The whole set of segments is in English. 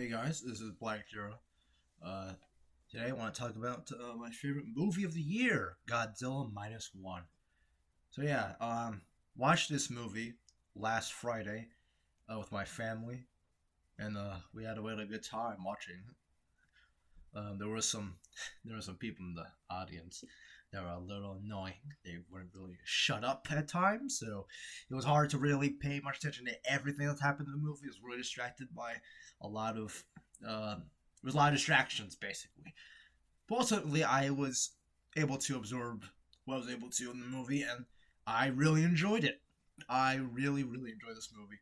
Hey guys, this is Black Hero. Uh, Today I want to talk about my favorite movie of the year, Godzilla Minus One. So yeah, watched this movie last Friday with my family, and we had a really good time watching. There was some there were some people in the audience that were a little annoying. They wouldn't really shut up at times, so it was hard to really pay much attention to everything that happened in the movie. I was really distracted by a lot of there was a lot of distractions basically. But ultimately, I was able to absorb what I was able to in the movie, and I really enjoyed it. I really enjoyed this movie.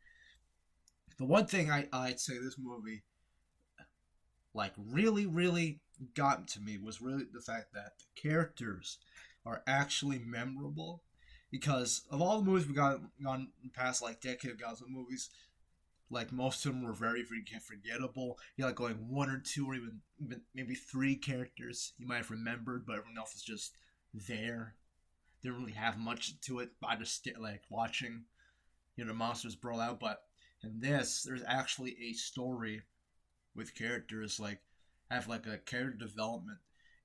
The one thing I'd say this movie like really got to me was really the fact that the characters are actually memorable, because of all the movies we got gone past like decade of Godzilla movies, like most of them were very forgettable. You like going one or two or even maybe three characters you might have remembered, but everyone else is just there. They don't really have much to it by just like watching the monsters brawl out. But in this, there's actually a story with characters, like have like a character development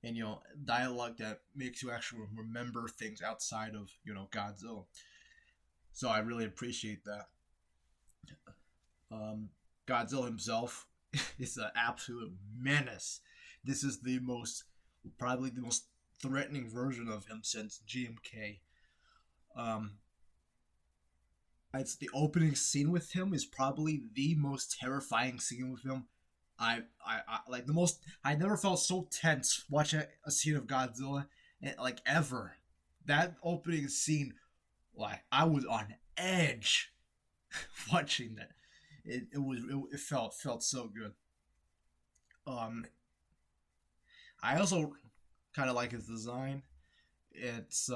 and dialogue that makes you actually remember things outside of Godzilla. So I really appreciate that. um, Godzilla himself is an absolute menace. This is probably the most threatening version of him since GMK. um, it's the opening scene with him is probably the most terrifying scene with him. I like the most. I never felt so tense watching a scene of Godzilla, like ever. That opening scene, like I was on edge watching that. It felt so good. Um, I also kind of like his design. It's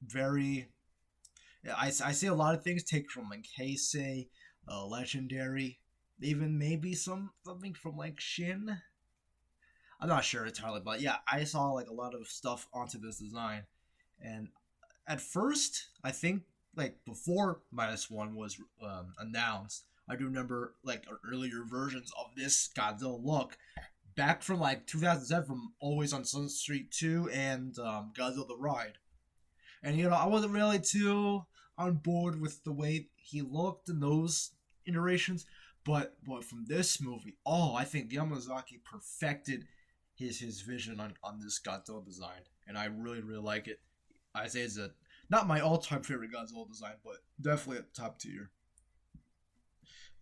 very. I see a lot of things taken from like Heisei, Legendary, even maybe something from like Shin. I'm not sure entirely, but yeah, I saw like a lot of stuff onto this design, and at first, I think like before Minus One was announced, I do remember like earlier versions of this Godzilla look back from like 2007 from Always on Sun Street 2 and Godzilla the Ride. And I wasn't really too on board with the way he looked in those iterations, but from this movie, oh, I think Yamazaki perfected his vision on this Godzilla design, and I really like it. I say it's not my all time favorite Godzilla design, but definitely at top tier.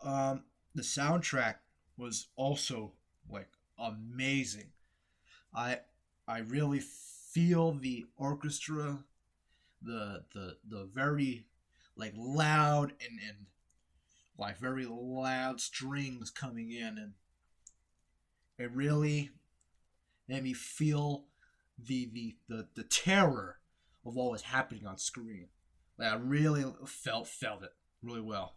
The soundtrack was also like amazing. I I really feel the orchestra, the very like loud and like very loud strings coming in, and it really made me feel the terror of what was happening on screen. Like I really felt it really well.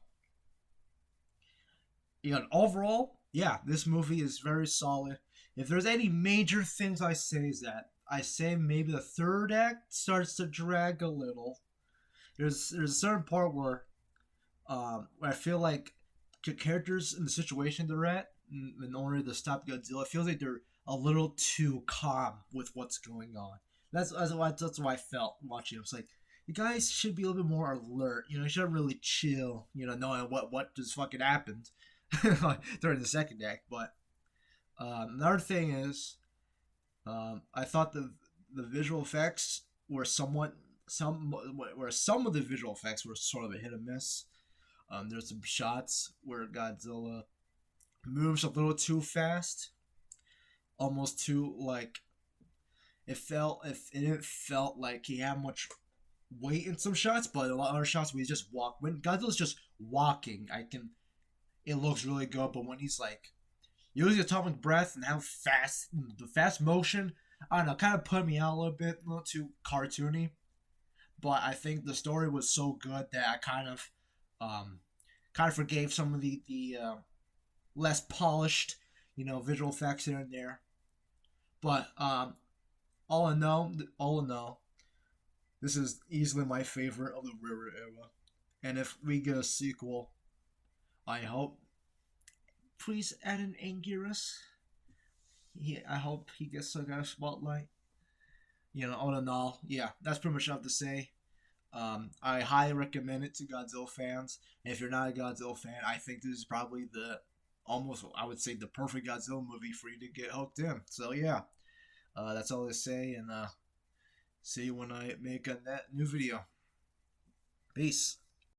Overall, yeah, this movie is very solid. If there's any major things I say is that I say maybe the third act starts to drag a little. There's a certain part where I feel like characters in the situation they're at in order to stop Godzilla, it feels like they're a little too calm with what's going on. That's why I felt watching. It's like you guys should be a little bit more alert. You shouldn't really chill. Knowing what just fucking happened during the second act. But another thing is, I thought the visual effects were some of the visual effects were sort of a hit or miss. There's some shots where Godzilla moves a little too fast, almost too like it felt like he had much weight in some shots, but a lot of other shots where he's just when Godzilla's just walking, it looks really good. But when he's like using atomic breath and how fast the fast motion, I don't know, kind of put me out a little bit, a little too cartoony. But I think the story was so good that I kind of forgave some of the less polished, visual effects here and there. But all in all, this is easily my favorite of the River era. And if we get a sequel, I hope please add an Anguirus. I hope he gets like a spotlight. All in all, yeah, that's pretty much all I have to say. I highly recommend it to Godzilla fans. And if you're not a Godzilla fan, I think this is probably almost, I would say, the perfect Godzilla movie for you to get hooked in. So yeah, that's all to say, and see you when I make a new video. Peace.